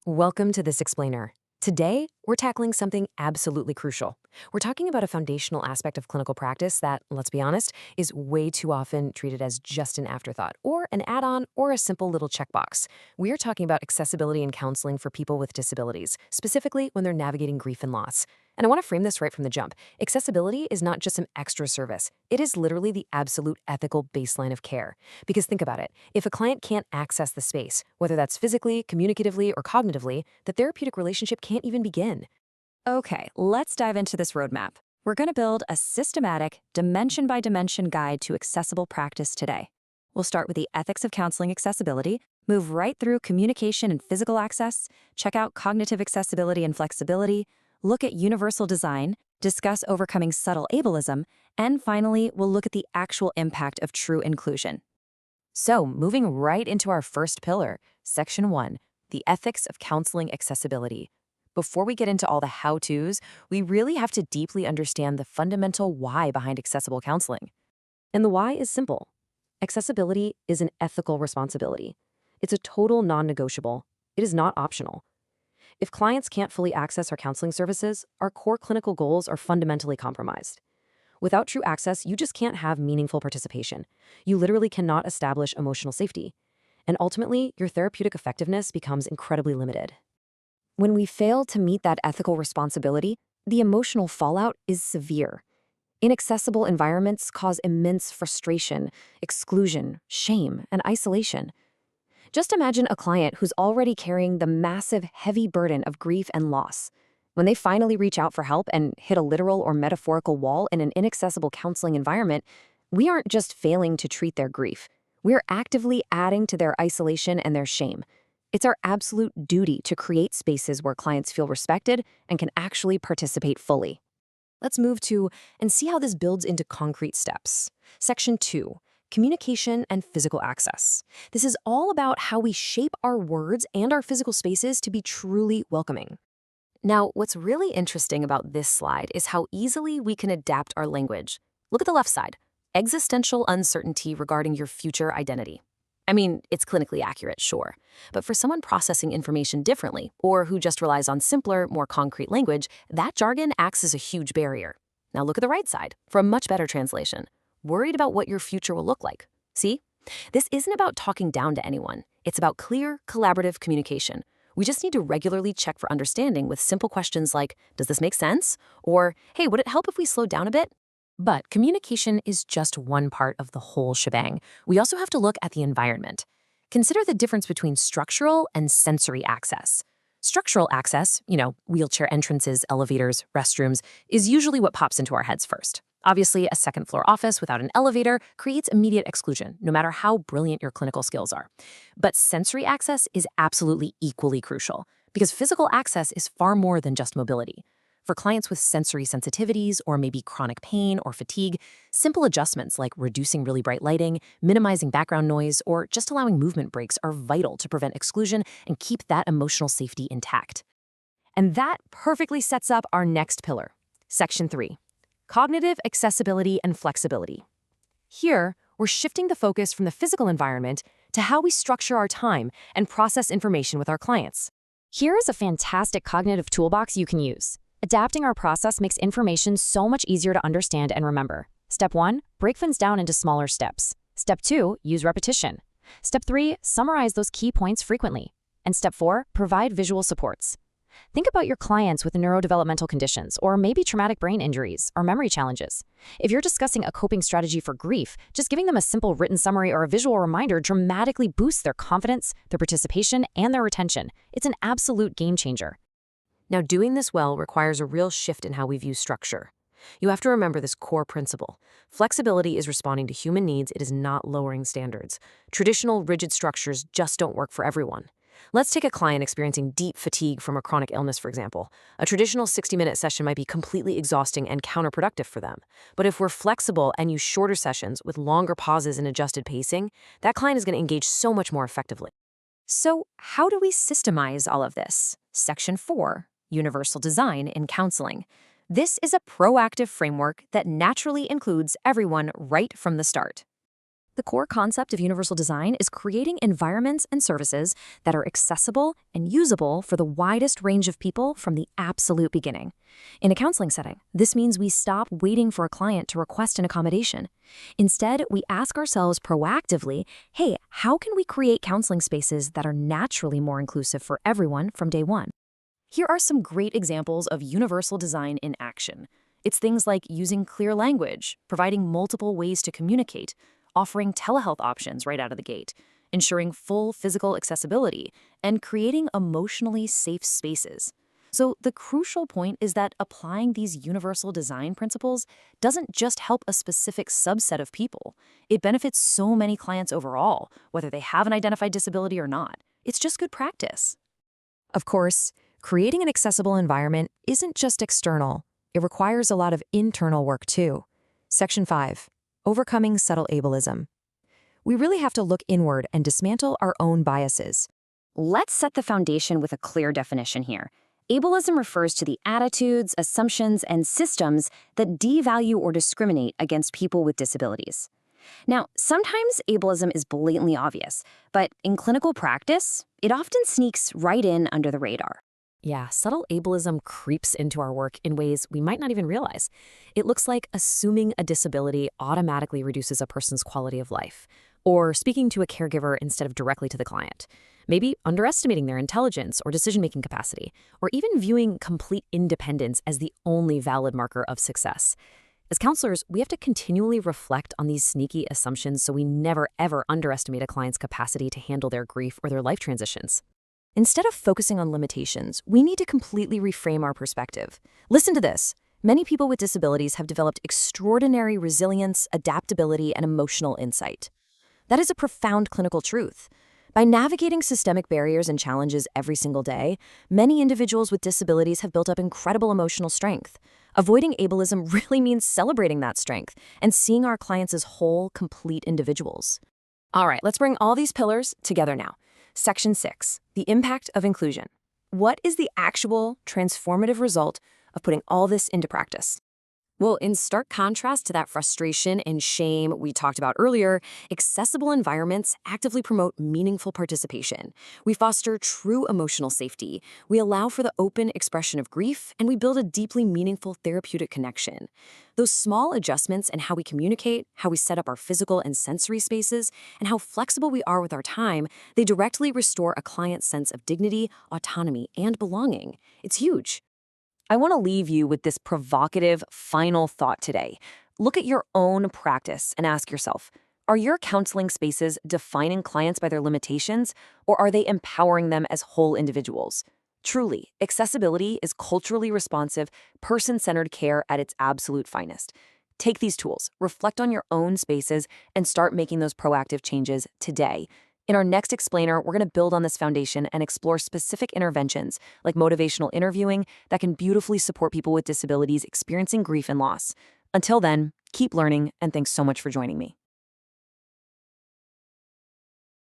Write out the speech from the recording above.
Welcome to This Explainer. Today, we're tackling something absolutely crucial. We're talking about a foundational aspect of clinical practice that, let's be honest, is way too often treated as just an afterthought, or an add-on, or a simple little checkbox. We are talking about accessibility and counseling for people with disabilities, specifically when they're navigating grief and loss. And I want to frame this right from the jump. Accessibility is not just some extra service. It is literally the absolute ethical baseline of care. Because think about it. If a client can't access the space, whether that's physically, communicatively, or cognitively, the therapeutic relationship can't even begin. Okay, let's dive into this roadmap. We're going to build a systematic, dimension by dimension guide to accessible practice today. We'll start with the ethics of counseling accessibility, move right through communication and physical access, check out cognitive accessibility and flexibility, look at universal design, discuss overcoming subtle ableism, and finally, we'll look at the actual impact of true inclusion. So, moving right into our first pillar, Section 1, the ethics of counseling accessibility. Before we get into all the how-tos, we really have to deeply understand the fundamental why behind accessible counseling. And the why is simple. Accessibility is an ethical responsibility. It's a total non-negotiable. It is not optional. If clients can't fully access our counseling services, our core clinical goals are fundamentally compromised. Without true access, you just can't have meaningful participation. You literally cannot establish emotional safety. And ultimately, your therapeutic effectiveness becomes incredibly limited. When we fail to meet that ethical responsibility, the emotional fallout is severe. Inaccessible environments cause immense frustration, exclusion, shame, and isolation. Just imagine a client who's already carrying the massive, heavy burden of grief and loss. When they finally reach out for help and hit a literal or metaphorical wall in an inaccessible counseling environment, we aren't just failing to treat their grief. We're actively adding to their isolation and their shame. It's our absolute duty to create spaces where clients feel respected and can actually participate fully. Let's move to and see how this builds into concrete steps. Section 2, communication and physical access. This is all about how we shape our words and our physical spaces to be truly welcoming. Now, what's really interesting about this slide is how easily we can adapt our language. Look at the left side. Existential uncertainty regarding your future identity. I mean, it's clinically accurate, sure. But for someone processing information differently, or who just relies on simpler, more concrete language, that jargon acts as a huge barrier. Now look at the right side, for a much better translation. Worried about what your future will look like. See? This isn't about talking down to anyone. It's about clear, collaborative communication. We just need to regularly check for understanding with simple questions like, does this make sense? Or, hey, would it help if we slowed down a bit? But communication is just one part of the whole shebang. We also have to look at the environment. Consider the difference between structural and sensory access. Structural access, wheelchair entrances, elevators, restrooms, is usually what pops into our heads first. Obviously, a second-floor office without an elevator creates immediate exclusion, no matter how brilliant your clinical skills are. But sensory access is absolutely equally crucial, because physical access is far more than just mobility. For clients with sensory sensitivities or maybe chronic pain or fatigue, simple adjustments like reducing really bright lighting, minimizing background noise, or just allowing movement breaks are vital to prevent exclusion and keep that emotional safety intact. And that perfectly sets up our next pillar, Section 3. Cognitive accessibility and flexibility. Here, we're shifting the focus from the physical environment to how we structure our time and process information with our clients. Here is a fantastic cognitive toolbox you can use. Adapting our process makes information so much easier to understand and remember. Step 1, break things down into smaller steps. Step 2, use repetition. Step 3, summarize those key points frequently. And Step 4, provide visual supports. Think about your clients with neurodevelopmental conditions, or maybe traumatic brain injuries or memory challenges. If you're discussing a coping strategy for grief, just giving them a simple written summary or a visual reminder dramatically boosts their confidence, their participation, and their retention. It's an absolute game changer. Now, doing this well requires a real shift in how we view structure. You have to remember this core principle. Flexibility is responding to human needs, it is not lowering standards. Traditional, rigid structures just don't work for everyone. Let's take a client experiencing deep fatigue from a chronic illness, for example. A traditional 60-minute session might be completely exhausting and counterproductive for them. But if we're flexible and use shorter sessions with longer pauses and adjusted pacing, that client is going to engage so much more effectively. So, how do we systemize all of this? Section 4, Universal Design in Counseling. This is a proactive framework that naturally includes everyone right from the start. The core concept of universal design is creating environments and services that are accessible and usable for the widest range of people from the absolute beginning. In a counseling setting, this means we stop waiting for a client to request an accommodation. Instead, we ask ourselves proactively, hey, how can we create counseling spaces that are naturally more inclusive for everyone from day one? Here are some great examples of universal design in action. It's things like using clear language, providing multiple ways to communicate, offering telehealth options right out of the gate, ensuring full physical accessibility, and creating emotionally safe spaces. So the crucial point is that applying these universal design principles doesn't just help a specific subset of people. It benefits so many clients overall, whether they have an identified disability or not. It's just good practice. Of course, creating an accessible environment isn't just external. It requires a lot of internal work too. Section 5. Overcoming subtle ableism. We really have to look inward and dismantle our own biases. Let's set the foundation with a clear definition here. Ableism refers to the attitudes, assumptions, and systems that devalue or discriminate against people with disabilities. Now, sometimes ableism is blatantly obvious, but in clinical practice, it often sneaks right in under the radar. Yeah, subtle ableism creeps into our work in ways we might not even realize. It looks like assuming a disability automatically reduces a person's quality of life, or speaking to a caregiver instead of directly to the client. Maybe underestimating their intelligence or decision-making capacity, or even viewing complete independence as the only valid marker of success. As counselors, we have to continually reflect on these sneaky assumptions so we never, ever underestimate a client's capacity to handle their grief or their life transitions. Instead of focusing on limitations, we need to completely reframe our perspective. Listen to this. Many people with disabilities have developed extraordinary resilience, adaptability, and emotional insight. That is a profound clinical truth. By navigating systemic barriers and challenges every single day, many individuals with disabilities have built up incredible emotional strength. Avoiding ableism really means celebrating that strength and seeing our clients as whole, complete individuals. All right, let's bring all these pillars together now. Section 6, the impact of inclusion. What is the actual transformative result of putting all this into practice? Well, in stark contrast to that frustration and shame we talked about earlier, accessible environments actively promote meaningful participation. We foster true emotional safety. We allow for the open expression of grief, and we build a deeply meaningful therapeutic connection. Those small adjustments in how we communicate, how we set up our physical and sensory spaces, and how flexible we are with our time, they directly restore a client's sense of dignity, autonomy, and belonging. It's huge. I want to leave you with this provocative final thought today. Look at your own practice and ask yourself, are your counseling spaces defining clients by their limitations, or are they empowering them as whole individuals? Truly, accessibility is culturally responsive, person-centered care at its absolute finest. Take these tools, reflect on your own spaces, and start making those proactive changes today. In our next explainer, we're going to build on this foundation and explore specific interventions like motivational interviewing that can beautifully support people with disabilities experiencing grief and loss. Until then, keep learning, and thanks so much for joining me.